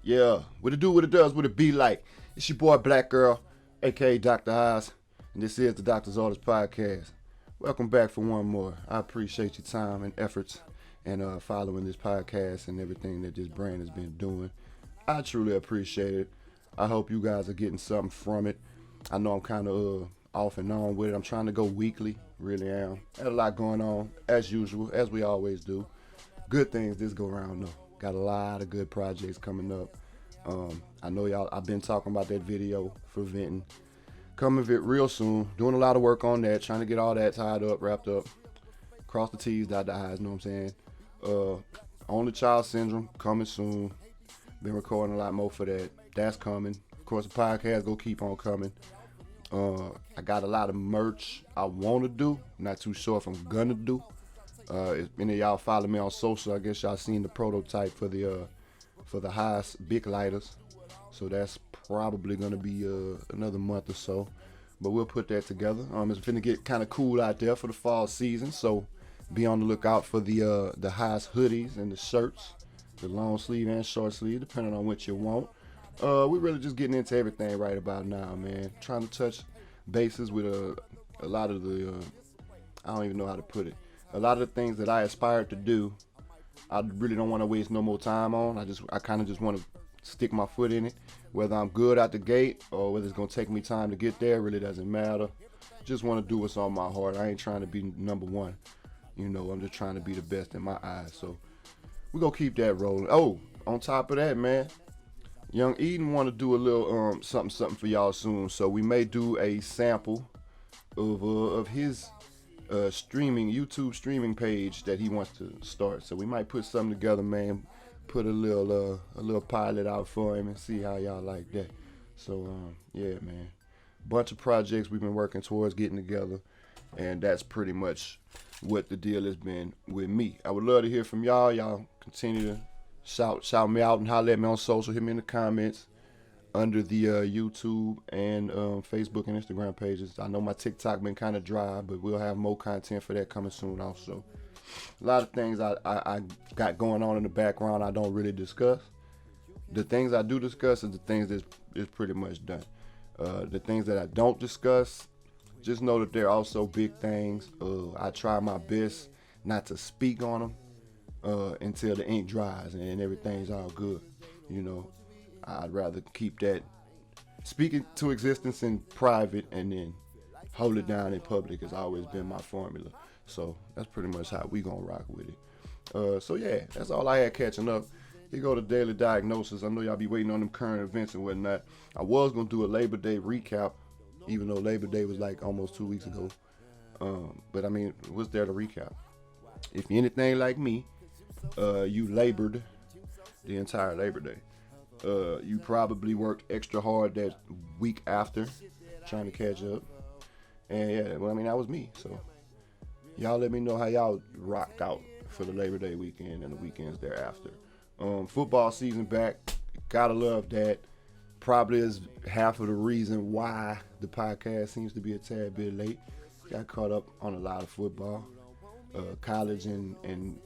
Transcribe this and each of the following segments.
Yeah, what it do, what it does, what it be like. It's your boy Black Girl, aka Dr. H.A.A.S, and this is the Doctor's Orders Podcast. Welcome back for one more. I appreciate your time and efforts and following this podcast and everything that this brand has been doing. I truly appreciate it. I hope you guys are getting something from it. I know I'm kind of off and on with it. I'm trying to go weekly, really am. Had a lot going on, as usual, as we always do. Good things this go around though. Got a lot of good projects coming up. I know y'all. I've been talking about that video for venting. Coming real soon. Doing a lot of work on that. Trying to get all that tied up, wrapped up. Cross the T's, dot the I's. Know what I'm saying? On the child syndrome coming soon. Been recording a lot more for that. That's coming. Of course, the podcast gonna keep on coming. I got a lot of merch I want to do. Not too sure if I'm gonna do. If any of y'all follow me on social, I guess y'all seen the prototype for the H.A.A.S big lighters. So that's probably gonna be another month or so. But we'll put that together. It's finna get kind of cool out there for the fall season. So be on the lookout for the H.A.A.S hoodies and the shirts, the long sleeve and short sleeve, depending on what you want. We're really just getting into everything right about now, man. Trying to touch bases with a lot of the I don't even know how to put it. A lot of the things that I aspired to do, I really don't want to waste no more time on. I kind of just want to stick my foot in it. Whether I'm good out the gate or whether it's gonna take me time to get there, really doesn't matter. Just want to do what's on my heart. I ain't trying to be number one. You know, I'm just trying to be the best in my eyes. So we're gonna keep that rolling. Oh, on top of that, man, Young Eden want to do a little something for y'all soon. So we may do a sample of his YouTube streaming page that he wants to start. So we might put something together, man. Put a little pilot out for him and see how y'all like that. So yeah, man. Bunch of projects we've been working towards getting together, and that's pretty much what the deal has been with me. I would love to hear from y'all. Y'all continue to shout me out and holler at me on social. Hit me in the comments under the YouTube and Facebook and Instagram pages. I know my TikTok been kind of dry, but we'll have more content for that coming soon also. A lot of things I got going on in the background I don't really discuss. The things I do discuss is the things that is pretty much done. The things that I don't discuss, just know that they're also big things. I try my best not to speak on them until the ink dries and everything's all good. You know, I'd rather keep that speaking to existence in private and then hold it down in public has always been my formula. So that's pretty much how we gonna rock with it. So yeah, that's all I had catching up. Here go the daily diagnosis. I know y'all be waiting on them current events and whatnot. I was gonna do a Labor Day recap, even though Labor Day was like almost 2 weeks ago. But I mean, what's there to recap? If you're anything like me, you labored the entire Labor Day. You probably worked extra hard that week after, trying to catch up. And yeah, well, I mean, that was me. So y'all let me know how y'all rocked out for the Labor Day weekend and the weekends thereafter. Football season back. Gotta love that. Probably is half of the reason why the podcast seems to be a tad bit late. Got caught up on a lot of football. College and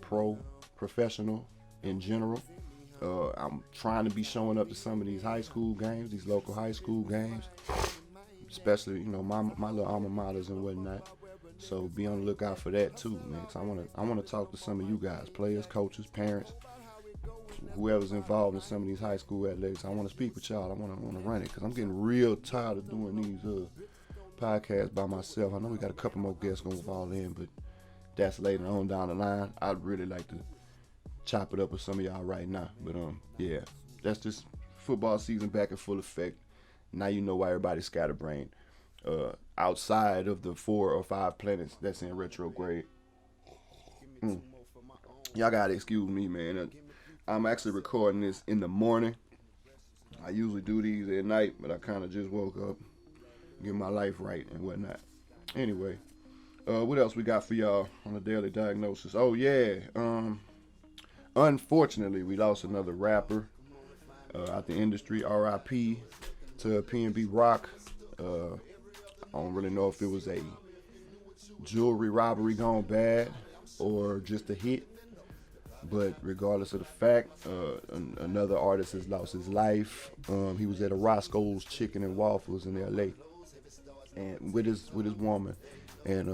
professional in general. I'm trying to be showing up to some of these high school games, these local high school games, especially, you know, my little alma maters and whatnot. So be on the lookout for that too, man. Cause I wanna talk to some of you guys, players, coaches, parents, whoever's involved in some of these high school athletics. I want to speak with y'all. I want to run it because I'm getting real tired of doing these podcasts by myself. I know we got a couple more guests gonna fall in, but that's later on down the line. I'd really like to chop it up with some of y'all right now. But yeah, that's just football season back in full effect. Now you know why everybody's scatterbrained. Outside of the 4 or 5 planets that's in retrograde. Y'all gotta excuse me, man. I'm actually recording this in the morning. I usually do these at night, but I kind of just woke up, get my life right and whatnot. Anyway, what else we got for y'all on the daily diagnosis? Oh yeah, unfortunately, we lost another rapper out the industry. R.I.P. to P&B Rock. I don't really know if it was a jewelry robbery gone bad or just a hit. But regardless of the fact, another artist has lost his life. He was at a Roscoe's Chicken and Waffles in L.A. and with his woman, and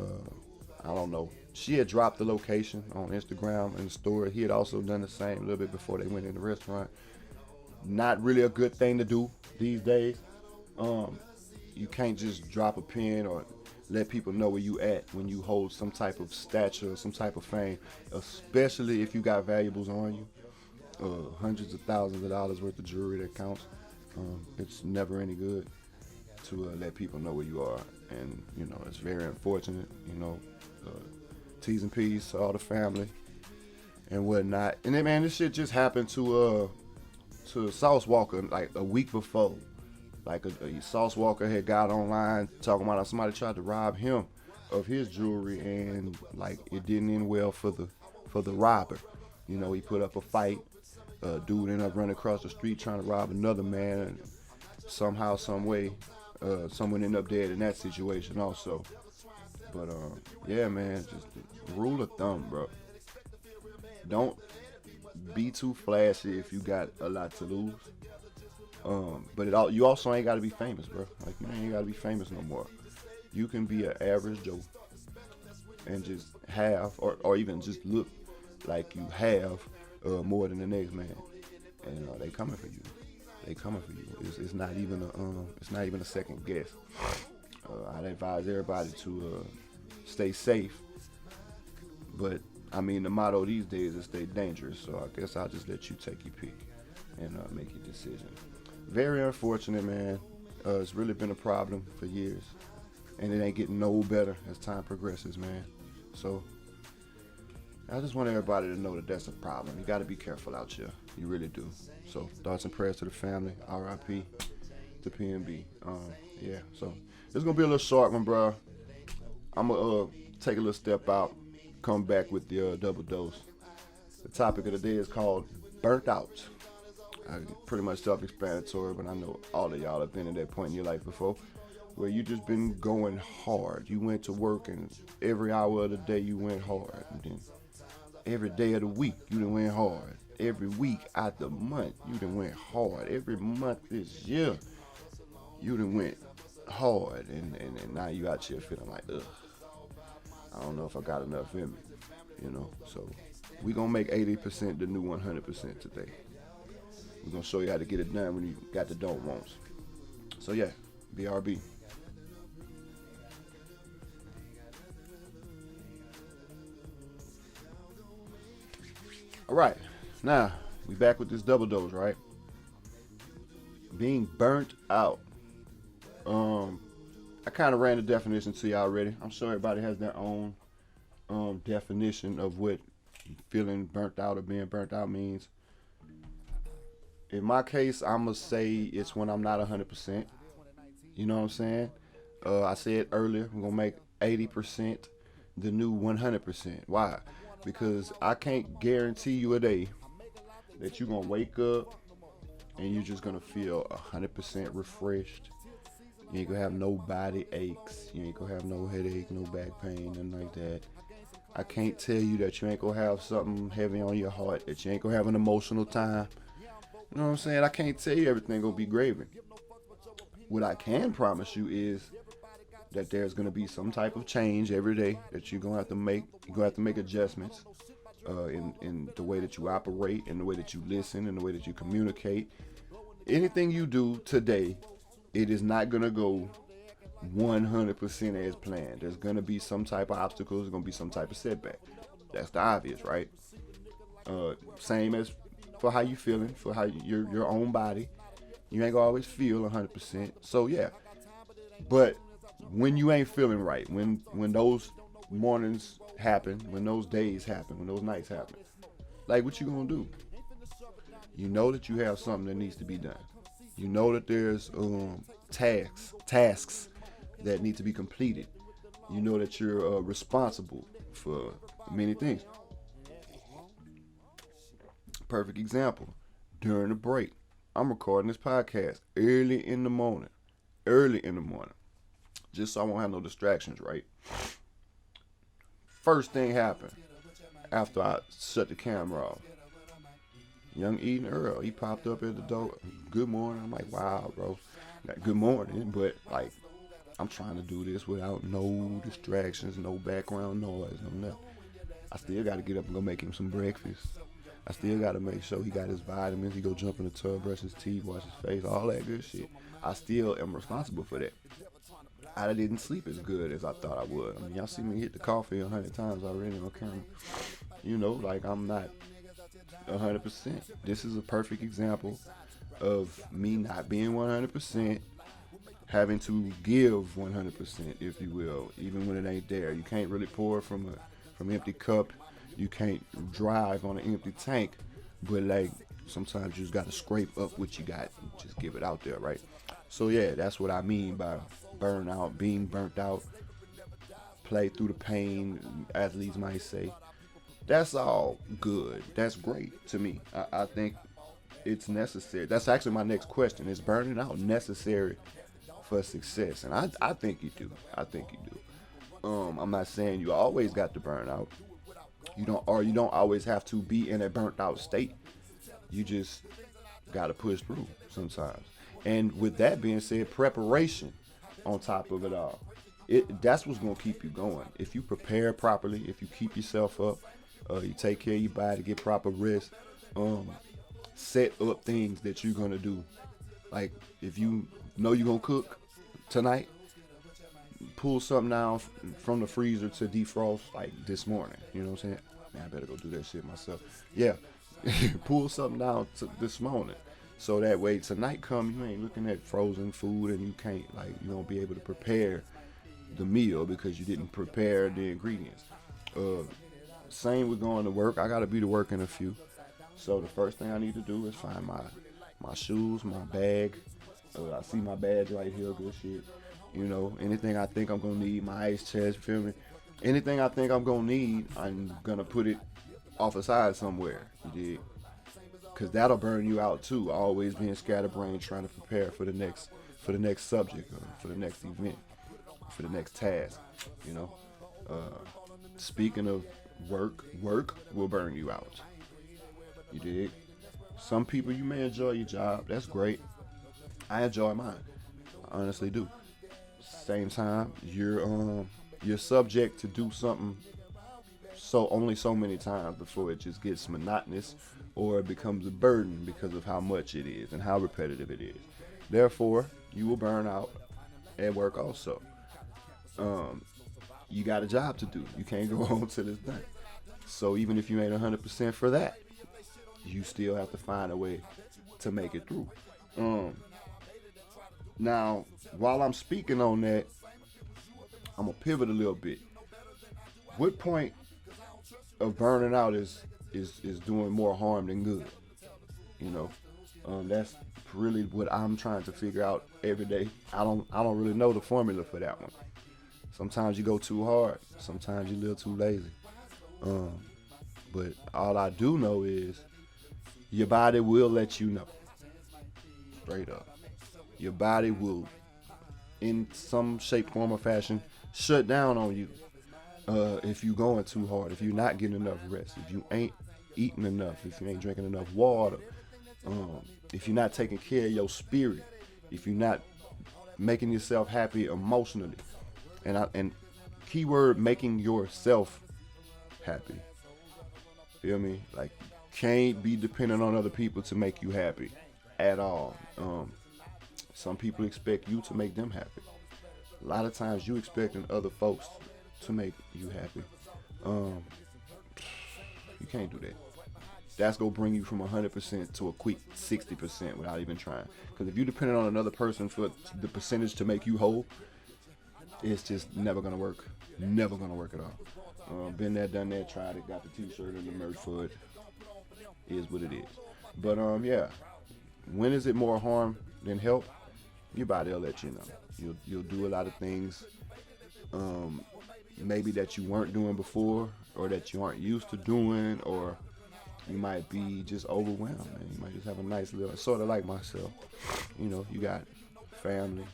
I don't know. She had dropped the location on Instagram and the story. He had also done the same a little bit before they went in the restaurant. Not really a good thing to do these days. Um, you can't just drop a pin or let people know where you at when you hold some type of stature or some type of fame, especially if you got valuables on you, hundreds of thousands of dollars worth of jewelry that counts. It's never any good to let people know where you are, and it's very unfortunate. Uh, T's and P's to all the family and whatnot. And then, man, this shit just happened to Sauce Walker like a week before. Like a Sauce Walker had got online talking about how somebody tried to rob him of his jewelry, and like it didn't end well for the robber. He put up a fight. Dude ended up running across the street trying to rob another man, and somehow, some way, someone ended up dead in that situation also. But yeah, man, just rule of thumb, bro. Don't be too flashy if you got a lot to lose. But you also ain't got to be famous, bro. Like, you ain't got to be famous no more. You can be an average Joe and just have, or even just look like you have more than the next man, and they coming for you. They coming for you. It's not even a second guess. I'd advise everybody to stay safe, but I mean the motto these days is stay dangerous. So I guess I'll just let you take your pick and make your decision. Very unfortunate, man. It's really been a problem for years, and it ain't getting no better as time progresses, man. So I just want everybody to know that that's a problem. You got to be careful out here. You really do. So thoughts and prayers to the family. R.I.P. to PNB. Yeah. So it's gonna be a little short one, bro. I'm gonna take a little step out, come back with the double dose. The topic of the day is called burnt out. Pretty much self-explanatory, but I know all of y'all have been at that point in your life before, where you just been going hard. You went to work, and every hour of the day you went hard, and then every day of the week you done went hard. Every week out the month you done went hard. Every month this year you done went hard, and now you out here feeling like, ugh, I don't know if I got enough in me. So we gonna make 80% the new 100% today. We're gonna show you how to get it done when you got the don't wants. So yeah, BRB. All right, now we back with this double dose, right? Being burnt out. I kind of ran the definition to you already. I'm sure everybody has their own definition of what feeling burnt out or being burnt out means. In my case, I'm gonna say it's when I'm not 100%. You know what I'm saying? I said earlier, we're gonna make 80% the new 100%. Why? Because I can't guarantee you a day that you're gonna wake up and you're just gonna feel 100% refreshed. You ain't gonna have no body aches. You ain't gonna have no headache, no back pain, nothing like that. I can't tell you that you ain't gonna have something heavy on your heart, that you ain't gonna have an emotional time. You know what I'm saying? I can't tell you everything gonna be gravy. What I can promise you is that there's gonna be some type of change every day that you're gonna have to make. You're gonna have to make adjustments in the way that you operate, in the way that you listen, in the way that you communicate. Anything you do today, it is not gonna go 100% as planned. There's gonna be some type of obstacles. There's gonna be some type of setback. That's the obvious, right? Same as for how you feeling, for how your own body. You ain't gonna always feel 100%. So yeah, but when you ain't feeling right, when those mornings happen, when those days happen, when those nights happen, like what you gonna do? You know that you have something that needs to be done. You know that there's tasks that need to be completed. You know that you're responsible for many things. Perfect example. During the break, I'm recording this podcast early in the morning. Early in the morning. Just so I won't have no distractions, right? First thing happened after I shut the camera off. Young Eden Earl, he popped up at the door. Good morning. I'm like, wow, bro. Like, good morning, but like, I'm trying to do this without no distractions, no background noise, no nothing. I still got to get up and go make him some breakfast. I still got to make sure he got his vitamins. He go jump in the tub, brush his teeth, wash his face, all that good shit. I still am responsible for that. I didn't sleep as good as I thought I would. I mean, y'all see me hit the coffee 100 times already on camera. You know, like I'm not 100%. This is a perfect example of me not being 100%, having to give 100%, if you will, even when it ain't there. You can't really pour from an empty cup. You can't drive on an empty tank. But like sometimes you just gotta scrape up what you got and just give it out there, right? So yeah, that's what I mean by burnout, being burnt out, play through the pain, athletes might say. That's all good. That's great to me. I think it's necessary. That's actually my next question. Is burning out necessary for success? And I think you do. I think you do. I'm not saying you always got to burn out. You don't always have to be in a burnt out state. You just gotta push through sometimes. And with that being said, preparation on top of it all. That's what's gonna keep you going. If you prepare properly, if you keep yourself up, you take care of your body, get proper rest, um, set up things that you're gonna do. Like if you know you're gonna cook tonight, pull something out from the freezer to defrost like this morning. You know what I'm saying? Man, I better go do that shit myself. Yeah, pull something out this morning. So that way tonight come you ain't looking at frozen food and you can't like you won't be able to prepare the meal because you didn't prepare the ingredients. Uh, Same with going to work. I gotta be to work in a few. So the first thing I need to do is find my shoes, my bag. I see my badge right here, good shit. You know, anything I think I'm gonna need, my ice chest, feel me? Anything I think I'm gonna need, I'm gonna put it off aside somewhere. You dig? Cause that'll burn you out too. Always being scatterbrained, trying to prepare for the next subject, or for the next event, for the next task. You know. Speaking of work will burn you out. You dig? Some people you may enjoy your job. That's great. I enjoy mine. I honestly do. Same time, you're subject to do something so only so many times before it just gets monotonous or it becomes a burden because of how much it is and how repetitive it is. Therefore, you will burn out at work also. Um, you got a job to do. You can't go home till it's done. So even if you ain't 100% for that, you still have to find a way to make it through. Um, Now, while I'm speaking on that, I'm gonna pivot a little bit. What point of burning out is doing more harm than good? You know, that's really what I'm trying to figure out every day. I don't really know the formula for that one. Sometimes you go too hard. Sometimes you a little too lazy. Um, but all I do know is your body will let you know. Straight up. Your body will, in some shape, form, or fashion, shut down on you if you going too hard, if you're not getting enough rest, if you ain't eating enough, if you ain't drinking enough water, if you're not taking care of your spirit, if you're not making yourself happy emotionally, and keyword making yourself happy. Feel me? Like can't be dependent on other people to make you happy at all. Some people expect you to make them happy. A lot of times you expecting other folks to make you happy. Um, you can't do that. That's gonna bring you from 100% to a quick 60% without even trying. Because if you depending on another person for the percentage to make you whole, it's just never gonna work. Never gonna work at all. Been there, done that, tried it, got the T-shirt and the merch for it. Is what it is. But yeah, when is it more harm than help? Your body will let you know. You'll do a lot of things, um, maybe that you weren't doing before, or that you aren't used to doing, or you might be just overwhelmed. Man. You might just have a nice little, sort of like myself. You know, you got family,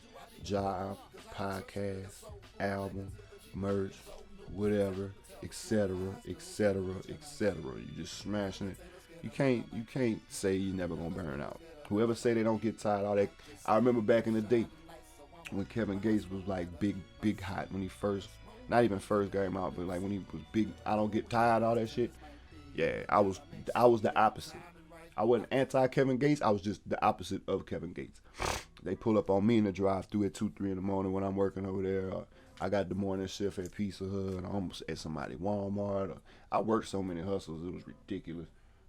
job, podcast, album, merch, whatever, etc., etc., etc. You just smashing it. You can't say you never gonna burn out. Whoever say they don't get tired, all that. I remember back in the day when Kevin Gates was like big hot when he first, not even first came out, but like when he was big. I don't get tired, all that shit. Yeah, I was the opposite. I wasn't anti Kevin Gates. I was just the opposite of Kevin Gates. They pull up on me in the drive through at 2, 3 in the morning when I'm working over there. I got the morning shift at Pizza Hut, and I almost at somebody Walmart. I worked so many hustles, it was ridiculous.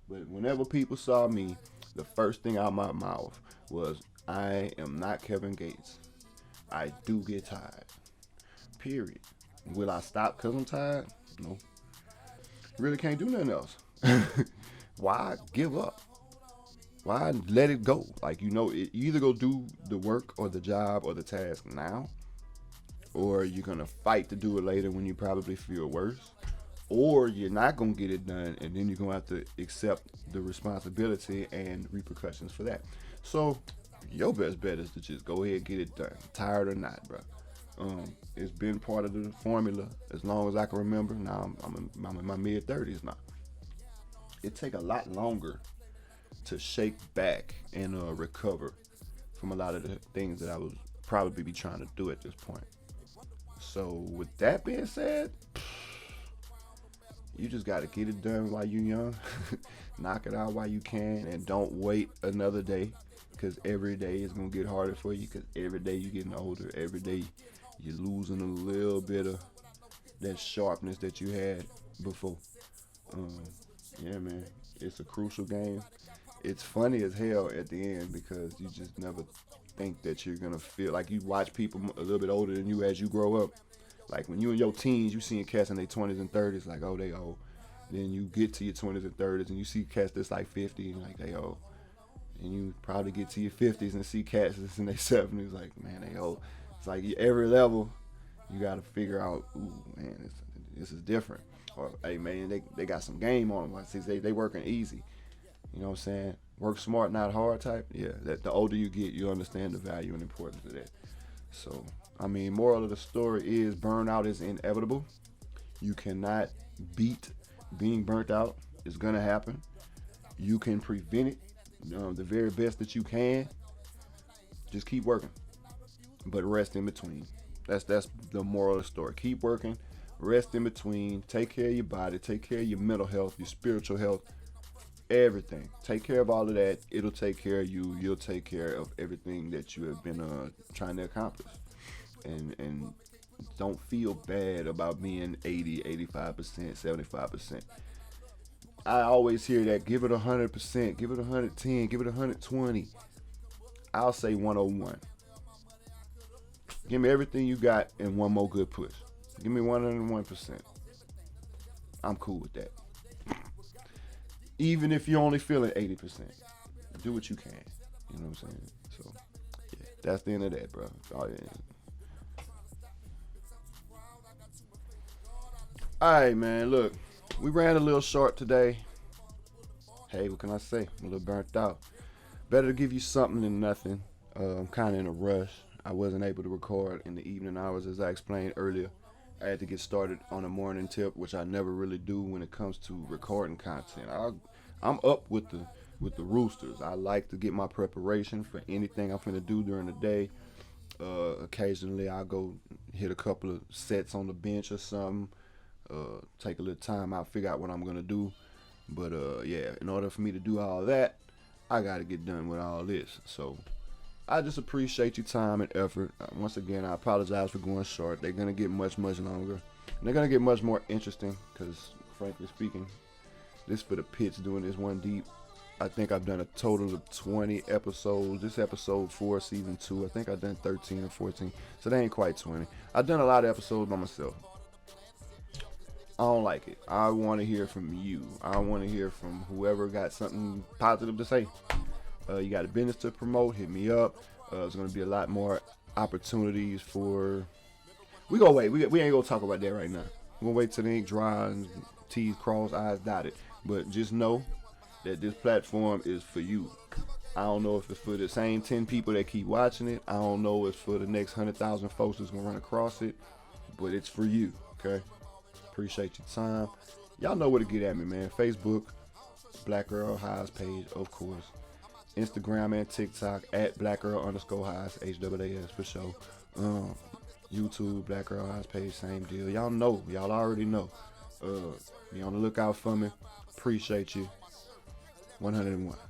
But whenever people saw me, the first thing out my mouth was, "I am not Kevin Gates. I do get tired. Period. Will I stop because I'm tired? No. Really can't do nothing else. Why give up? Why let it go? Like, you either go do the work or the job or the task now, or you're gonna fight to do it later when you probably feel worse, or you're not gonna get it done, and then you're gonna have to accept the responsibility and repercussions for that. So your best bet is to just go ahead and get it done, tired or not, bro. It's been part of the formula as long as I can remember. Now I'm in my mid 30s now. It take a lot longer to shake back and recover from a lot of the things that I would probably be trying to do at this point. So with that being said, you just got to get it done while you're young. Knock it out while you can, and don't wait another day, because every day is going to get harder for you, because every day you're getting older. Every day you're losing a little bit of that sharpness that you had before. Um, yeah, man, it's a crucial game. It's funny as hell at the end because you just never think that you're gonna feel like you watch people a little bit older than you as you grow up. Like when you in your teens, you seeing cats in their 20s and 30s, like, oh, they old. Then you get to your 20s and 30s and you see cats that's like 50 and like they old. And you probably get to your 50s and see cats that's in their 70s, like, man, they old. It's like every level you gotta figure out, ooh, man, this is different. Or, hey, man, they got some game on them. Like, see, they working easy. You know what I'm saying? Work smart, not hard type. Yeah, that the older you get, you understand the value and importance of that. So, I mean, moral of the story is burnout is inevitable. You cannot beat being burnt out. It's gonna happen. You can prevent it, the very best that you can. Just keep working, but rest in between. That's the moral of the story. Keep working, rest in between. Take care of your body. Take care of your mental health, your spiritual health, everything. Take care of all of that. It'll take care of you. You'll take care of everything that you have been trying to accomplish. And don't feel bad about being 80, 85%, 75%. I always hear that. Give it 100%, give it 110, give it 120. I'll say 101. Give me everything you got and one more good push. Give me 101%. I'm cool with that. Even if you're only feeling 80%, do what you can. You know what I'm saying? So, yeah, that's the end of that, bro. Oh, yeah. All right, man. Look, we ran a little short today. Hey, what can I say? I'm a little burnt out. Better to give you something than nothing. I'm kind of in a rush. I wasn't able to record in the evening hours, as I explained earlier. I had to get started on a morning tip, which I never really do when it comes to recording content. I'm up with the roosters. I like to get my preparation for anything I'm finna do during the day. Occasionally, I'll go hit a couple of sets on the bench or something. Take a little time out, figure out what I'm gonna do. But yeah, in order for me to do all that, I gotta get done with all this. So I just appreciate your time and effort. Once again, I apologize for going short. They're gonna get much longer. And they're gonna get much more interesting because, frankly speaking, this for the pits doing this one deep. I think I've done a total of 20 episodes. This episode 4, season 2. I think I've done 13 or 14. So they ain't quite 20. I've done a lot of episodes by myself. I don't like it. I want to hear from you. I want to hear from whoever got something positive to say. You got a business to promote, hit me up. There's going to be a lot more opportunities for... We ain't going to talk about that right now. We're going to wait till the ink dries and T's crossed, I's dotted. But just know that this platform is for you. I don't know if it's for the same 10 people that keep watching it. I don't know if it's for the next 100,000 folks that's going to run across it. But it's for you, okay? Appreciate your time. Y'all know where to get at me, man. Facebook, Black Girl H.A.A.S page, of course. Instagram and TikTok at Black Girl underscore H.A.A.S, H-A.A.S for sure. Um, YouTube, Black Girl H.A.A.S page, same deal. Y'all know, y'all already know. Be on the lookout for me. Appreciate you. 101.